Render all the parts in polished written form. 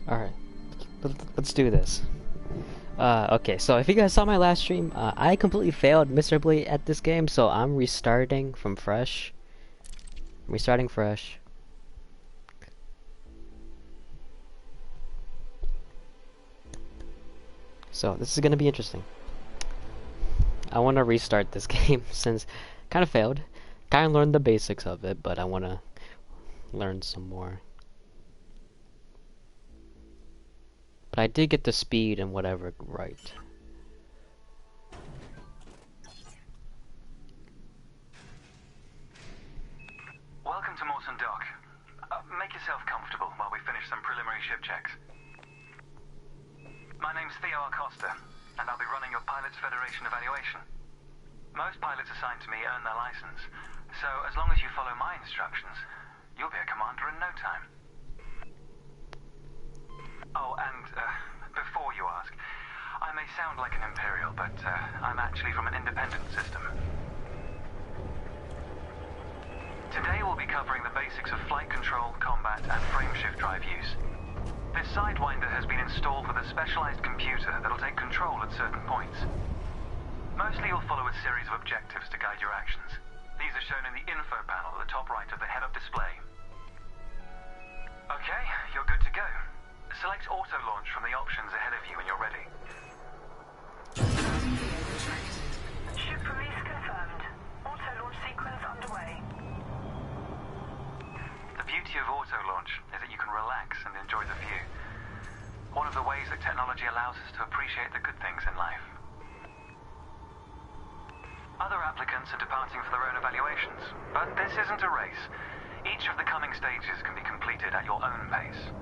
Alright, let's do this. Okay, so if you guys saw my last stream, I completely failed miserably at this game, so I'm restarting from fresh. I'm restarting fresh. So this is gonna be interesting. I want to restart this game since kind of failed. Kind of learned the basics of it, but I want to learn some more. But I did get the speed and whatever right. Welcome to Mawson Dock. Make yourself comfortable while we finish some preliminary ship checks. My name's Theo Acosta, and I'll be running your Pilots Federation evaluation. Most pilots assigned to me earn their license, so as long as you follow my instructions, you'll be a commander in no time. Oh, and before you ask, I may sound like an Imperial, but I'm actually from an independent system. Today we'll be covering the basics of flight control, combat, and frameshift drive use. This Sidewinder has been installed with a specialized computer that'll take control at certain points. Mostly you'll follow a series of objectives to guide your actions. These are shown in the info panel at the top right of the head-up display. Okay, you're good to go. Select auto launch from the options ahead of you when you're ready. Ship release confirmed. Auto launch sequence underway. The beauty of auto launch is that you can relax and enjoy the view. One of the ways that technology allows us to appreciate the good things in life. Other applicants are departing for their own evaluations, but this isn't a race. Each of the coming stages can be completed at your own pace.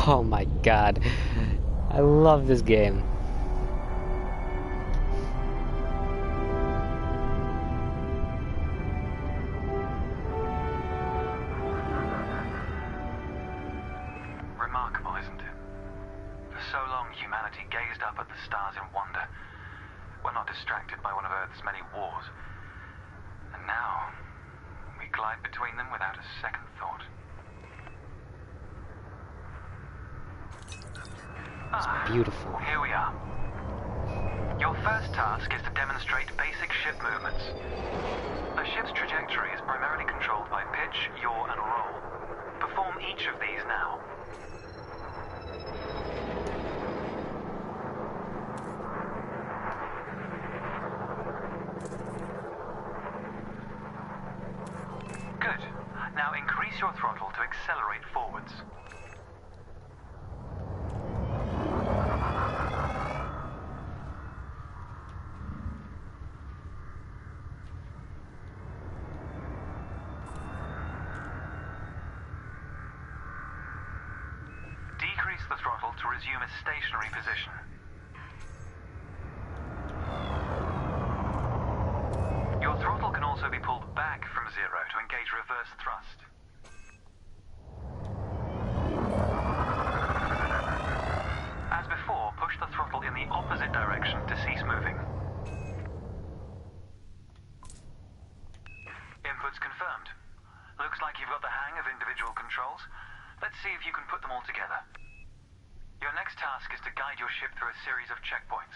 Oh my god. I love this game. Remarkable, isn't it? For so long, humanity gazed up at the stars in wonder. We're not distracted by one of Earth's many wars. And now, we glide between them without a second thought. Beautiful. Here we are. Your first task is to demonstrate basic ship movements. A ship's trajectory is primarily controlled by pitch, yaw, and roll. Perform each of these now. Good. Now increase your throttle to accelerate forwards. Decrease the throttle to resume a stationary position. Your throttle can also be pulled back from zero to engage reverse thrust. As before, push the throttle in the opposite direction to cease moving. Inputs confirmed. Looks like you've got the hang of individual controls. Let's see if you can put them all together. Your next task is to guide your ship through a series of checkpoints.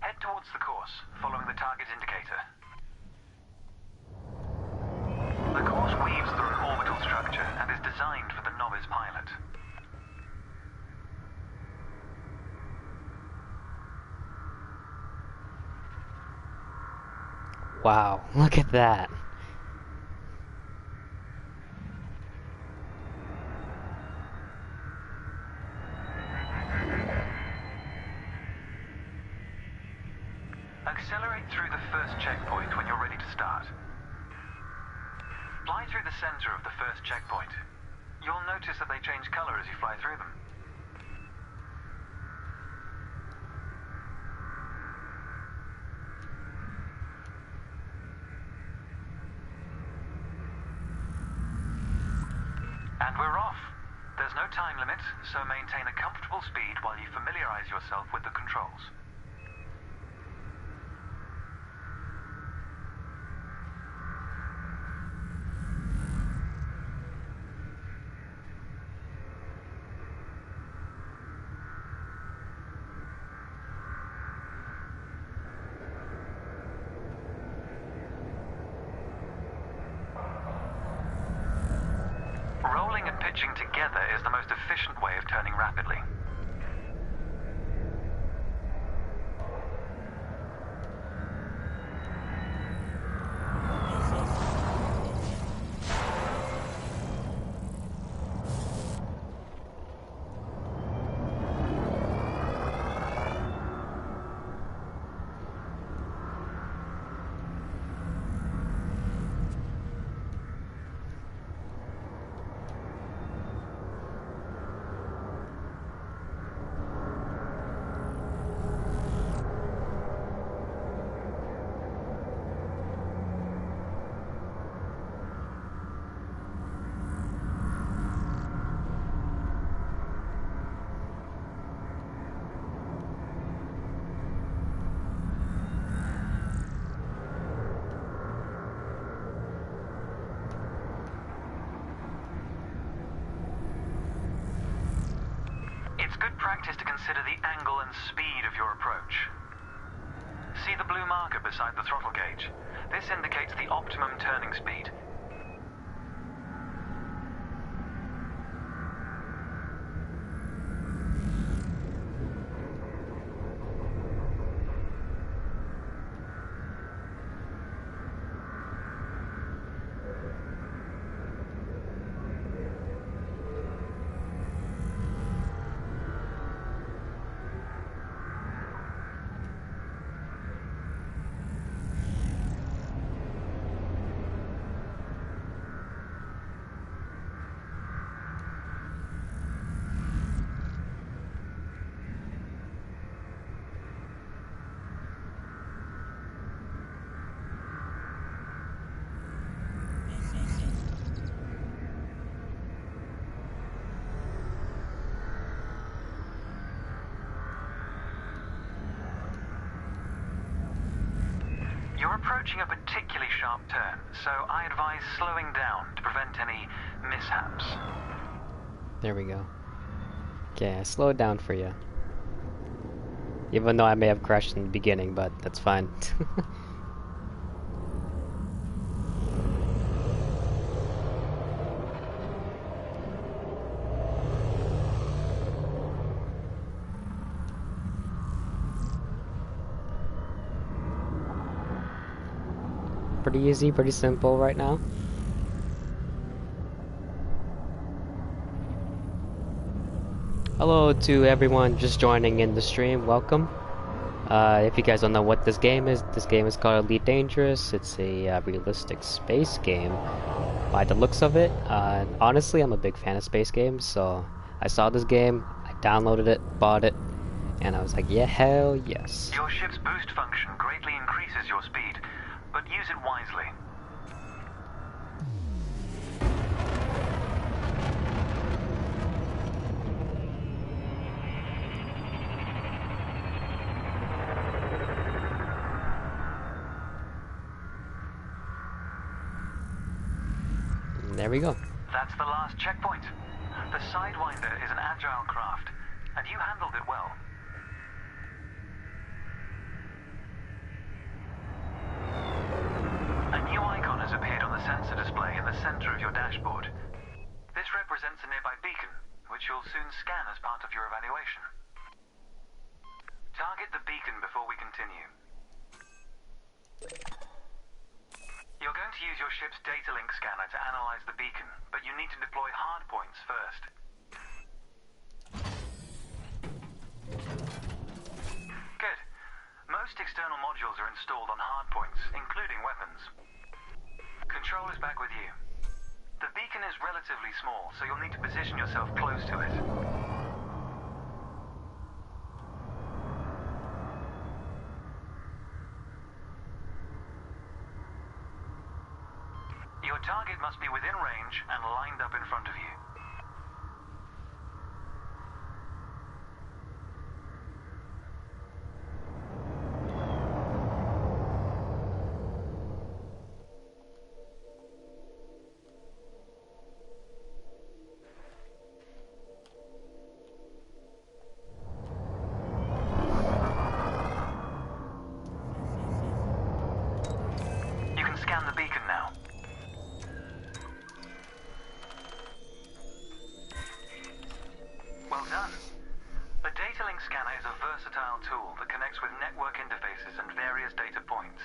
Head towards the course, following the target indicator. The course weaves through an orbital structure and is designed for the novice pilot. Wow, look at that. Accelerate through the first checkpoint when you're ready to start. Fly through the center of the first checkpoint. You'll notice that they change color as you fly through them. And we're off. There's no time limit, so maintain a comfortable speed while you familiarize yourself with the controls. Rolling and pitching together is the most efficient way of turning rapidly. It's good practice to consider the angle and speed of your approach. See the blue marker beside the throttle gauge? This indicates the optimum turning speed. You're approaching a particularly sharp turn, so I advise slowing down to prevent any mishaps. There we go. Okay, I slowed down for you. Even though I may have crashed in the beginning, but that's fine. Pretty easy, pretty simple right now. Hello to everyone just joining in the stream, welcome. If you guys don't know what this game is called Elite Dangerous. It's a realistic space game by the looks of it. Honestly, I'm a big fan of space games, so I saw this game, I downloaded it, bought it, and I was like, yeah, hell yes. Your ship's boost function greatly increases your speed, but use it wisely. There we go. That's the last checkpoint. The Sidewinder is an agile craft, and you handled it well. A new icon has appeared on the sensor display in the center of your dashboard. This represents a nearby beacon, which you'll soon scan as part of your evaluation. Target the beacon before we continue. You're going to use your ship's data link scanner to analyze the beacon, but you need to deploy hardpoints first. Good. Most external modules are installed on hardpoints, including weapons. Control is back with you. The beacon is relatively small, so you'll need to position yourself close to it. Your target must be within range and lined up in front of you. You can scan the beacon now. Well done. The data link scanner is a versatile tool that connects with network interfaces and various data points.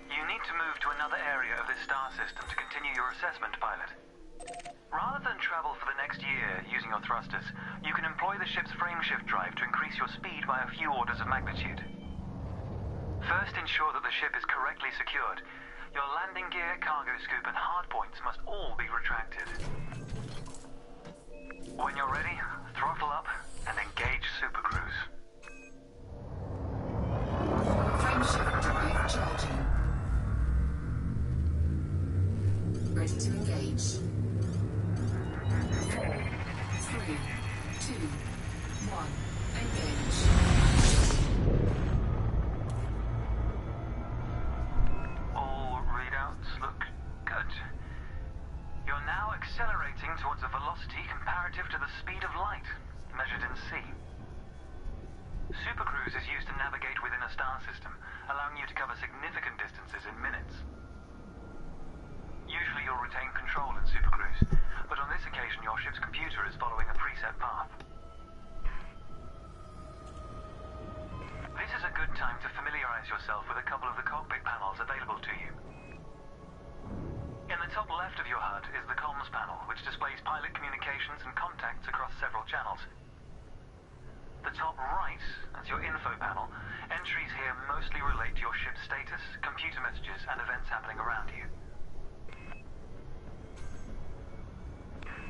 You need to move to another area of this star system to continue your assessment, pilot. Rather than travel for the next year using your thrusters, you can employ the ship's frameshift drive to increase your speed by a few orders of magnitude. First, ensure that the ship is correctly secured. Your landing gear, cargo scoop, and hardpoints must all be retracted. When you're ready, throttle up and engage Super Cruise. Frameshift drive charging. Ready to engage. 4, 3, 2, 1. Engage. All readouts look good. You're now accelerating towards a velocity comparative to the speed of light, measured in c. Supercruise is used to navigate within a star system, allowing you to cover significant distances in minutes. Usually you'll retain control in Supercruise, but on this occasion your ship's computer is following a preset path. This is a good time to familiarize yourself with a couple of the cockpit panels available to you. In the top left of your HUD is the comms panel, which displays pilot communications and contacts across several channels. The top right is your info panel. Entries here mostly relate to your ship's status, computer messages, and events happening around you.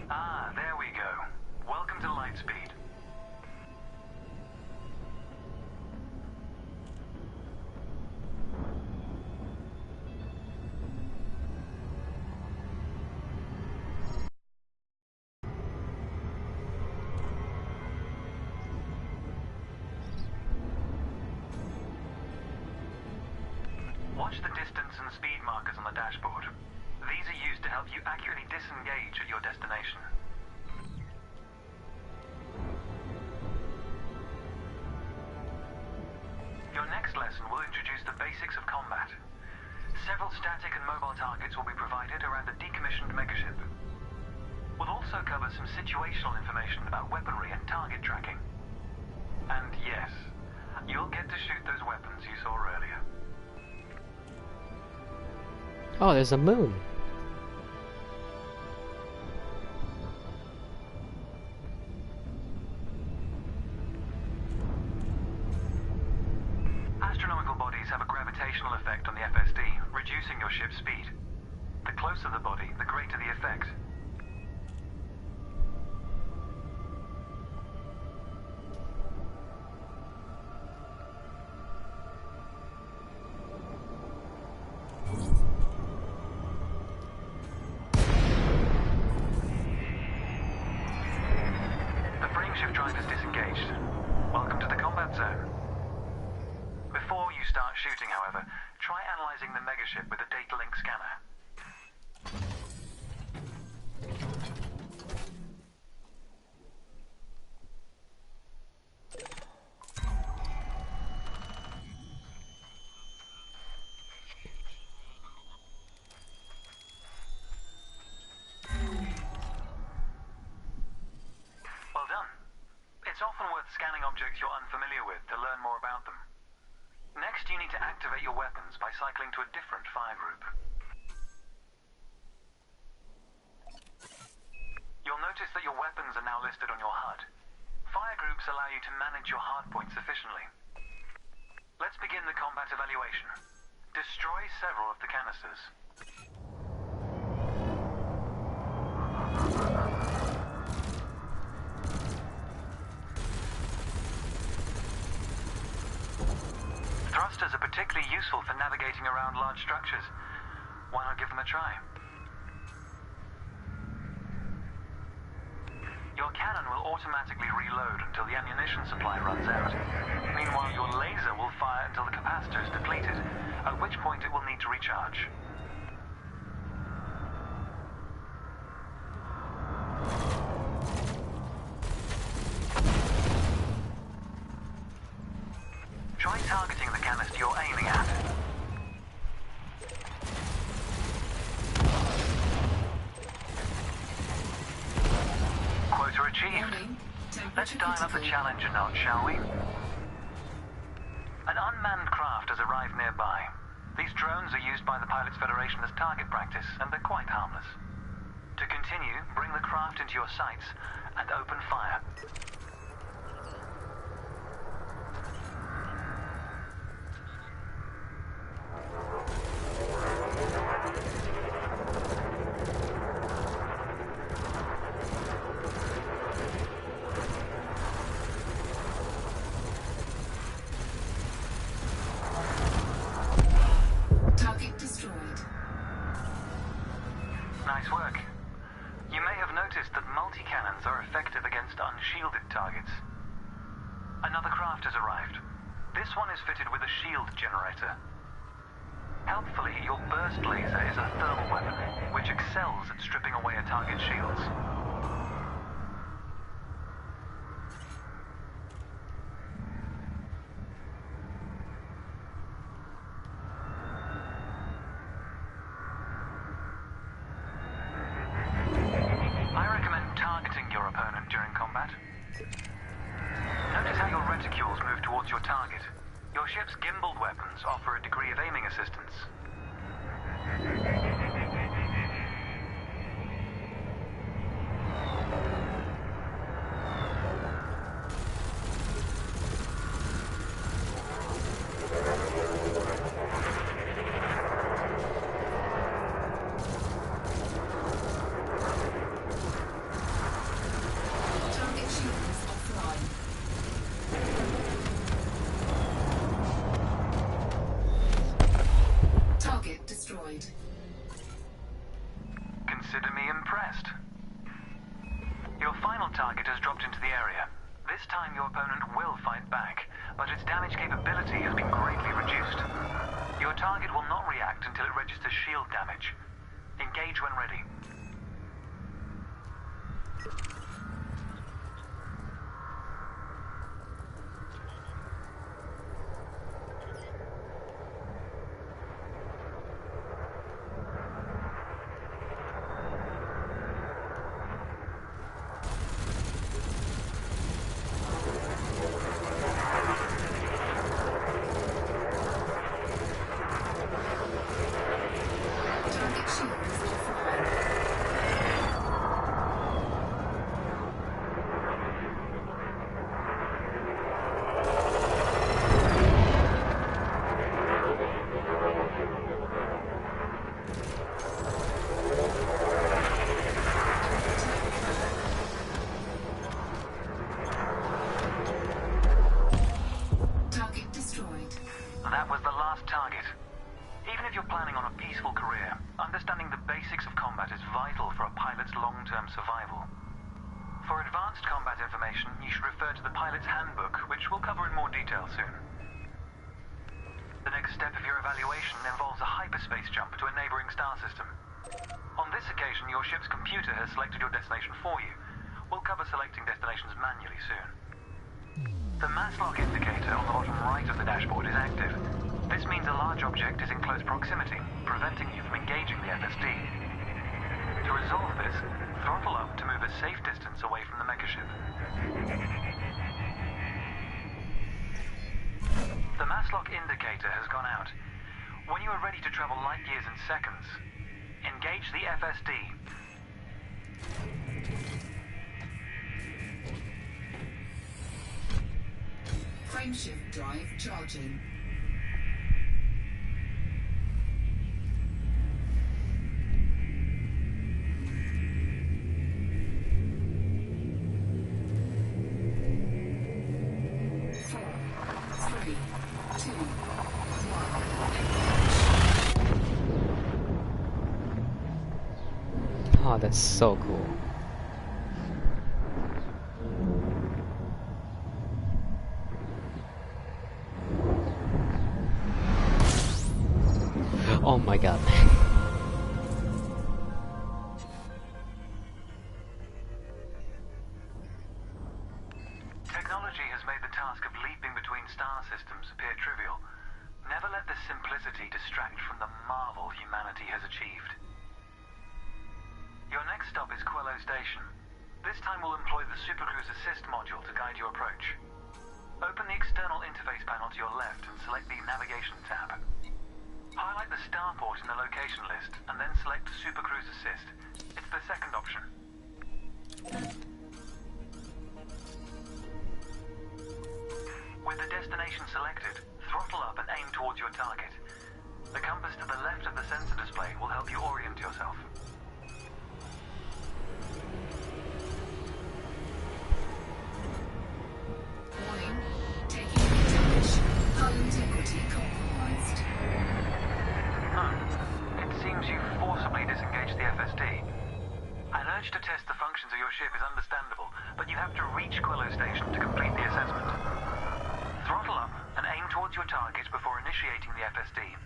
Ah, there we go. Welcome to Lightspeed. Watch the distance and speed markers on the dashboard. These are used to help you accurately disengage at your destination. Your next lesson will introduce the basics of combat. Several static and mobile targets will be provided around the decommissioned megaship. We'll also cover some situational information about weaponry and target tracking. And yes, you'll get to shoot those weapons you saw earlier. Oh, there's a moon. Astronomical bodies have a gravitational effect on the FSD, reducing your ship's speed. The closer the body, the greater the effect. The frameshift drive is disengaged. Welcome to the combat zone. Before you start shooting, however, try analyzing the megaship with a data link scanner. Well done. It's often worth scanning objects you're unfamiliar with to learn more about them. Next, you need to activate your weapons by cycling to a different fire group. You'll notice that your weapons are now listed on your HUD. Fire groups allow you to manage your hardpoints efficiently. Let's begin the combat evaluation. Destroy several of the canisters. Thrusters are particularly useful for navigating around large structures. Why not give them a try? Your cannon will automatically reload until the ammunition supply runs out. Meanwhile, your laser will fire until the capacitor is depleted, at which point it will need to recharge. Try targeting the canister you're aiming at. Quota achieved. Warning. Let's Temperature dial up the critical. challenge a notch, shall we? An unmanned craft has arrived nearby. These drones are used by the Pilots Federation as target practice, and they're quite harmless. To continue, bring the craft into your sights and open fire. Target destroyed. Nice work. You may have noticed that multi-cannons are effective against unshielded targets. Another craft has arrived. This one is fitted with a shield generator. Helpfully, your burst laser is a thermal weapon, which excels at stripping away a target's shields. I recommend targeting your opponent during combat. Notice how your reticules move towards your target. Your ship's gimbaled weapons offer a degree of aiming assistance. Target shields offline. Target destroyed. Consider me impressed. Your final target has dropped into the area. This time your opponent will fight back, but its damage capability has been greatly reduced. Your target will not react until it registers shield damage. Engage when ready. Target shields offline. Target destroyed. That was the last target. Even if you're planning on a peaceful career, understanding the basics of combat is vital for a pilot's long-term survival. For advanced combat information, you should refer to the pilot's handbook, which we'll cover in more detail soon. The next step of your evaluation involves a hyperspace jump to a neighboring star system. On this occasion, your ship's computer has selected your destination for you. We'll cover selecting destinations manually soon. The mass lock indicator on the bottom right of the dashboard is active. This means a large object is in close proximity, preventing you from engaging the FSD. To resolve this, throttle up to move a safe distance away from the megaship. The mass lock indicator has gone out. When you are ready to travel light years in seconds, engage the FSD. Frameshift drive charging. Oh, that's so cool. Oh my god. Technology has made the task of leaping between star systems appear trivial. Never let this simplicity distract from the marvel humanity has achieved. Your next stop is Quello Station. This time we'll employ the Supercruise Assist module to guide your approach. Open the external interface panel to your left and select the Navigation tab. Highlight the starport in the location list and then select Supercruise Assist. It's the second option. With the destination selected, throttle up and aim towards your target. The compass to the left of the sensor display will help you orient yourself. Warning. Taking damage. Hull integrity compromised. It seems you forcibly disengaged the FSD. An urge to test the functions of your ship is understandable, but you have to reach Quello Station to complete the assessment. Throttle up and aim towards your target before initiating the FSD.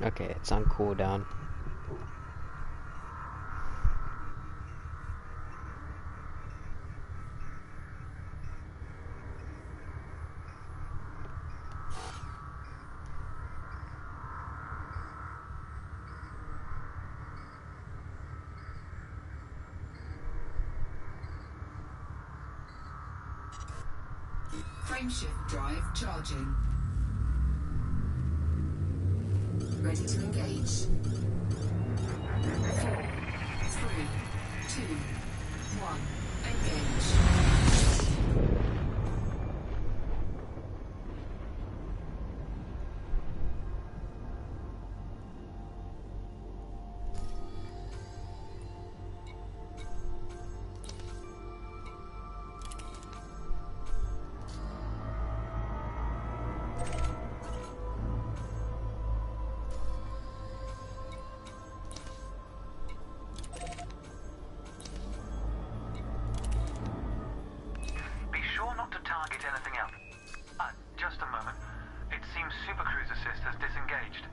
Okay, it's on cooldown. Frameshift drive charging. Ready to engage. 4, 3, 2, 1. Engage. Be sure not to target anything else. Just a moment. It seems Supercruise Assist has disengaged.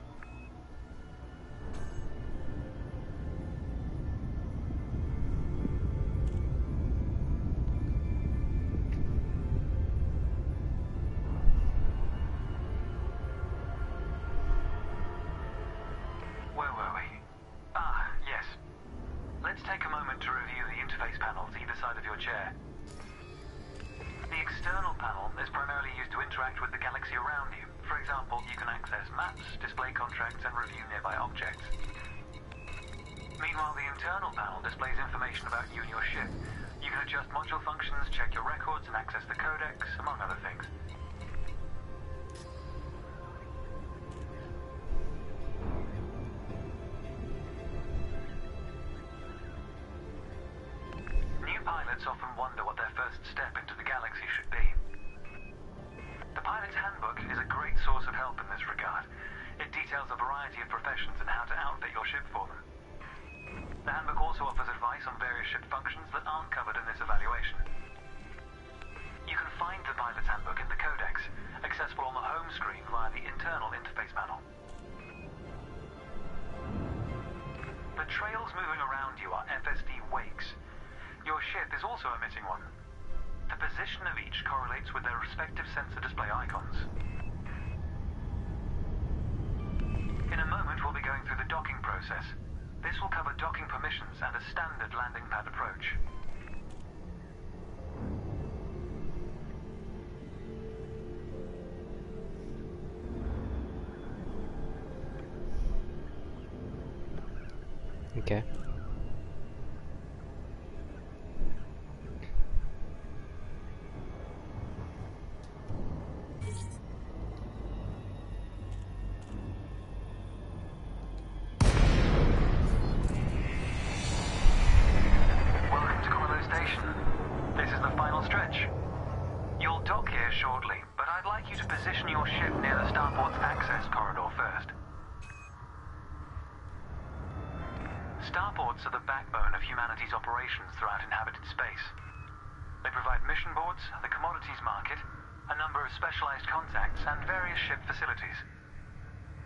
Where were we? Yes. Let's take a moment to review the interface panels either side of your chair. The external panel is primarily used to interact with the galaxy around you. For example, you can access maps, display contracts, and review nearby objects. Meanwhile, the internal panel displays information about you and your ship. You can adjust module functions, check your records, and access the codex, among other things. New pilots often wonder what their first step into the galaxy should be. The pilot's handbook is a great source of help in this regard. It details a variety of professions and how to outfit your ship for them. The handbook also offers advice on various ship functions that aren't covered in this evaluation. You can find the pilot's handbook in the codex, accessible on the home screen via the internal interface panel. The trails moving around you are FSD wakes. Your ship is also emitting one. The position of each correlates with their respective sensor display icons. In a moment, we'll be going through the docking process. This will cover docking permissions and a standard landing pad approach. Okay. operations throughout inhabited space. They provide mission boards, the commodities market, a number of specialized contacts, and various ship facilities.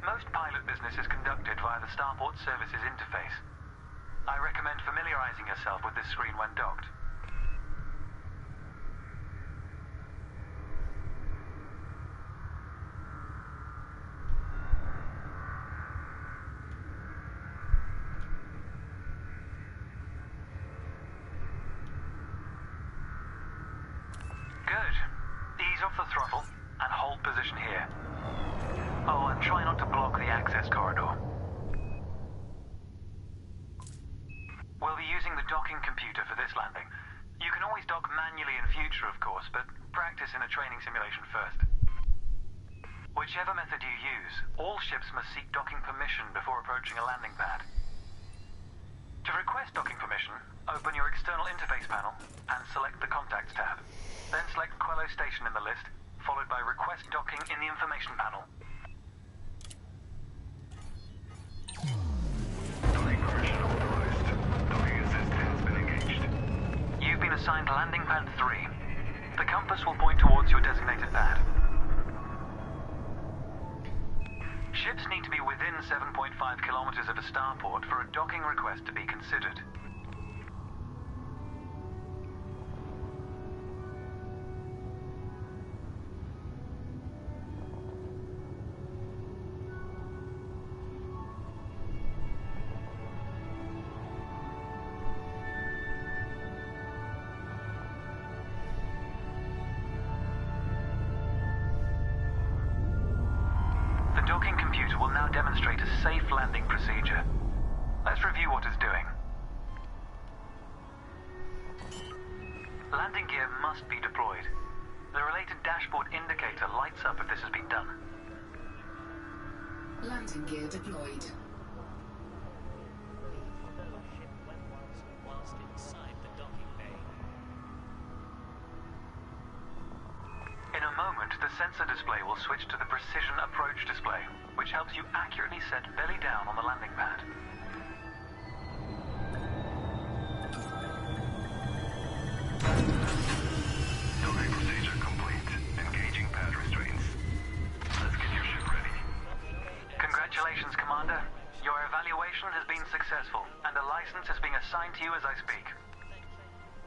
Most pilot business is conducted via the Starport Services interface. I recommend familiarizing yourself with this screen when docked. Good. Ease off the throttle and hold position here. Oh, and try not to block the access corridor. We'll be using the docking computer for this landing. You can always dock manually in future, of course, but practice in a training simulation first. Whichever method you use, all ships must seek docking permission before approaching a landing pad. To request docking permission, open your external interface panel and select the Contacts tab. Then select Quello Station in the list, followed by Request Docking in the information panel. Docking permission authorized. Docking assist has been engaged. You've been assigned Landing Pad 3. The compass will point towards your designated pad. Ships need to be within 7.5 kilometers of a starport for a docking request to be considered. The docking computer will now demonstrate a safe landing procedure. Let's review what it's doing. Landing gear must be deployed. The related dashboard indicator lights up if this has been done. Landing gear deployed. In a moment, the sensor display will switch to the precision approach display, which helps you accurately set belly down on the landing pad. Docking procedure complete. Engaging pad restraints. Let's get your ship ready. Congratulations, Commander. Your evaluation has been successful, and a license is being assigned to you as I speak.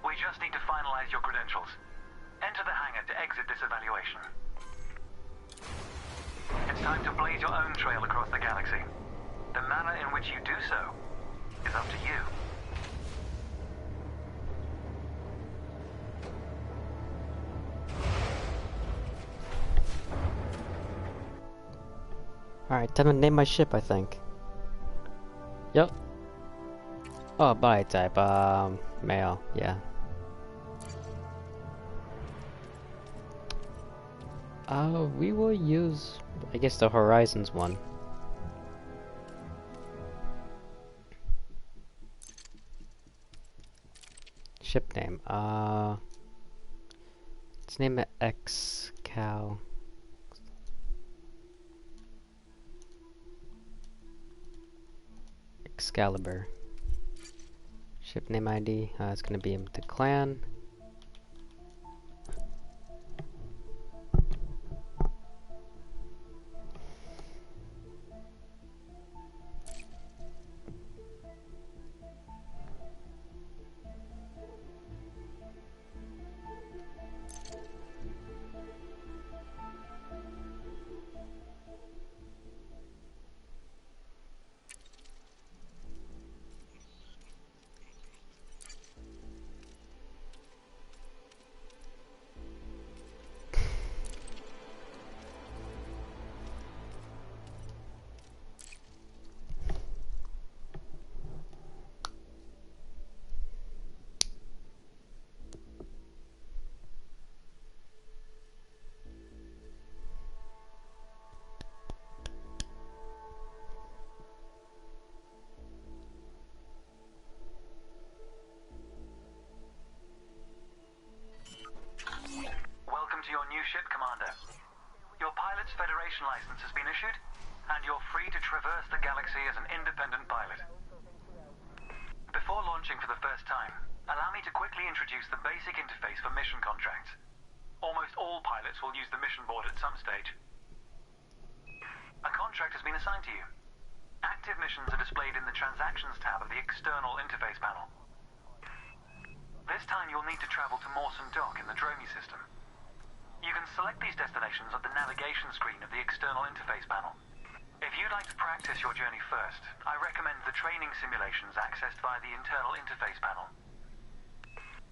We just need to finalize your credentials. Enter the hangar to exit this evaluation. It's time to blaze your own trail across the galaxy. The manner in which you do so is up to you. Alright, time to name my ship, I think. Yep. Oh, body type, male, yeah. We will use, I guess, the Horizons one. Ship name, let's name it X-Cow. Excalibur. Ship name ID, it's gonna be the clan. Welcome to your new ship, Commander. Your pilot's Federation license has been issued, and you're free to traverse the galaxy as an independent pilot. Before launching for the first time, Allow me to quickly introduce the basic interface for mission contracts. Almost all pilots will use the mission board at some stage. A contract has been assigned to you. Active missions are displayed in the Transactions tab of the external interface panel. This time you'll need to travel to Mawson Dock in the Dromi system. You can select these destinations at the navigation screen of the external interface panel. If you'd like to practice your journey first, I recommend the training simulations accessed via the internal interface panel.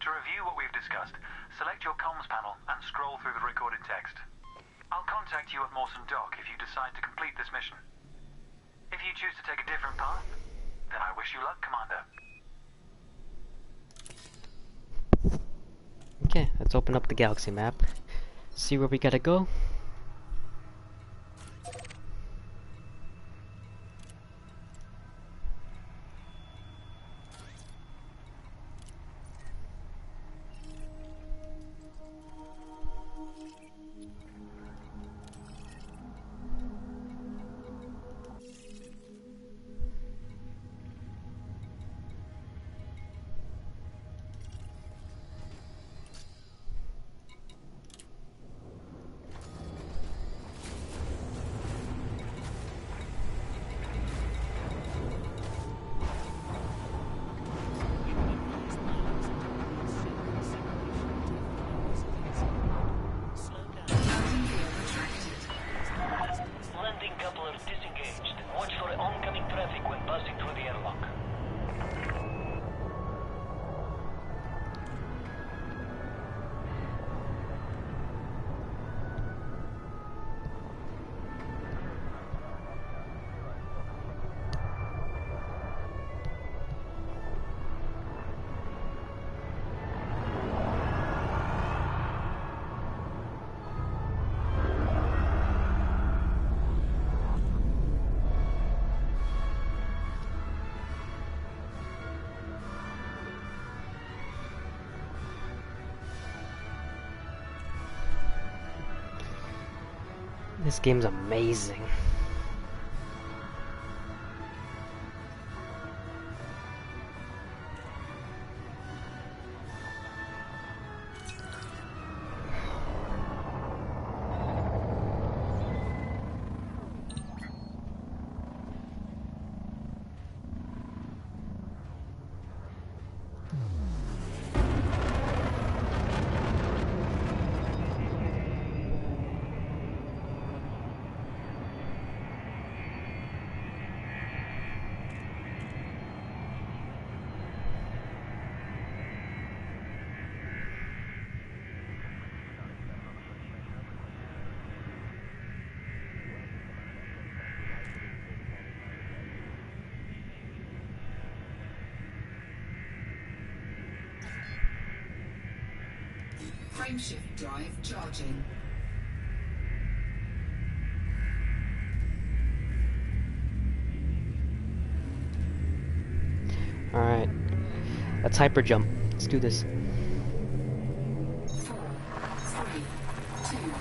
To review what we've discussed, select your comms panel and scroll through the recorded text. I'll contact you at Mawson Dock if you decide to complete this mission. If you choose to take a different path, then I wish you luck, Commander. Okay, let's open up the galaxy map. See where we gotta go. Landing coupler disengaged. Watch for oncoming traffic when passing through the airlock. This game's amazing. Frameshift drive charging. Alright. Let's hyper jump. Let's do this. 4, 3, 2, 1.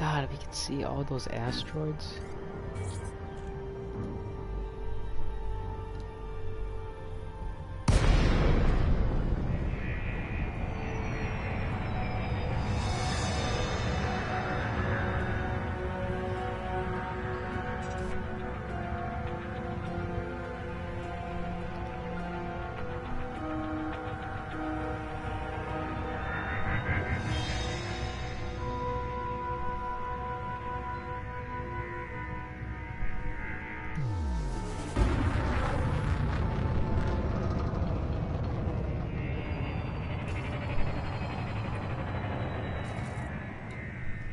God, if you could see all those asteroids.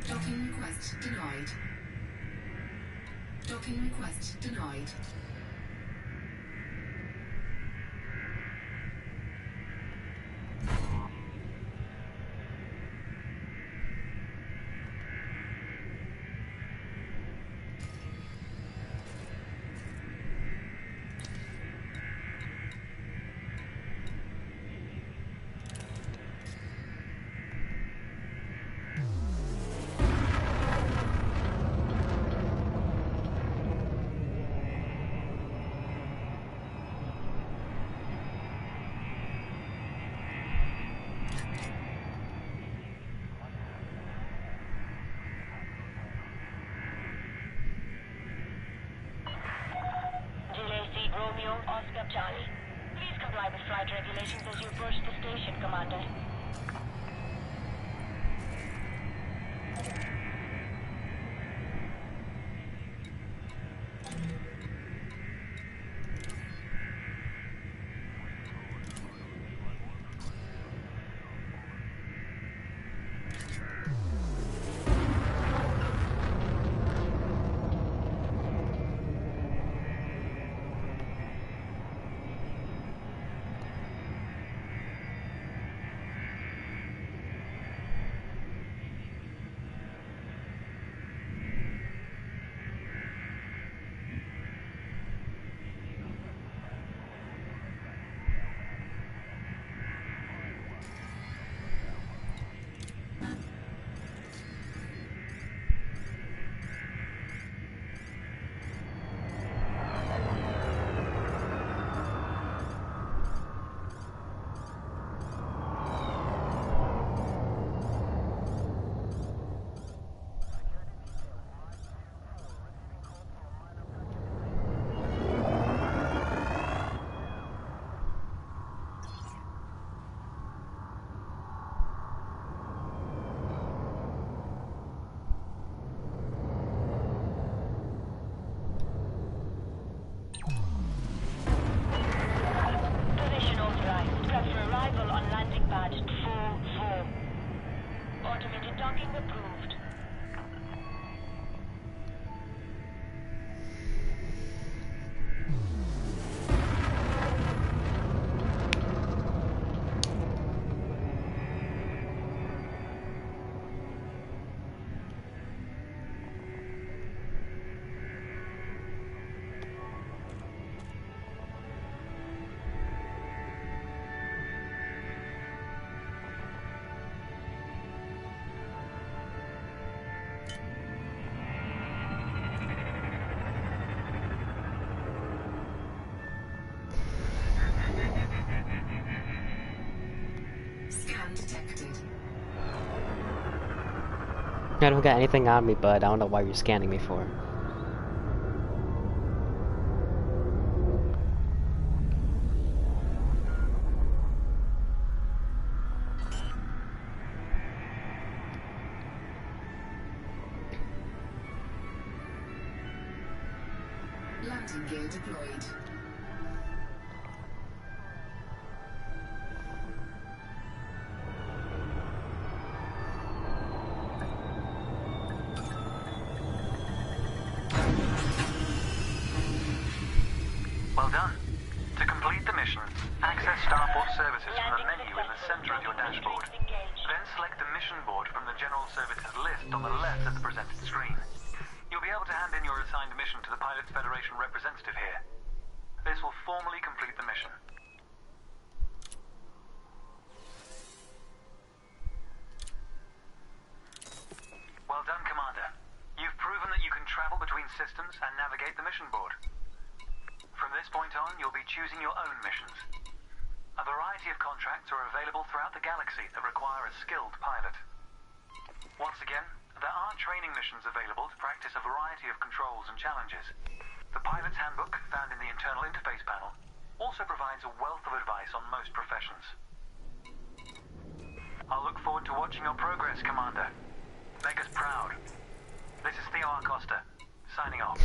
Docking request denied. Docking request denied. JLC Romeo, Oscar Charlie. Please comply with flight regulations as you approach the station, Commander. Position authorized. Prep for arrival on landing pad 4-4. Automated docking approved. Scan detected. I don't got anything on me, bud. I don't know why you're scanning me for. Landing gear deployed. Well done. To complete the mission, access Starport services from the menu in the center of your dashboard. Then select the mission board from the General Services list on the left of the presented screen. You'll be able to hand in your assigned mission to the Pilots Federation representative here. This will formally complete the mission. Well done, Commander. systems and navigate the mission board. From this point on, you'll be choosing your own missions. A variety of contracts are available throughout the galaxy that require a skilled pilot. Once again, there are training missions available to practice a variety of controls and challenges. The pilot's handbook, found in the internal interface panel, also provides a wealth of advice on most professions. I'll look forward to watching your progress, Commander. Make us proud. This is Theo Acosta, signing off.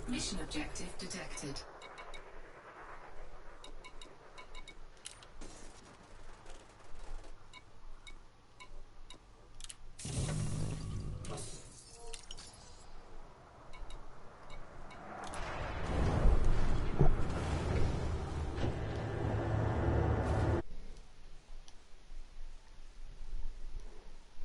Mission objective detected.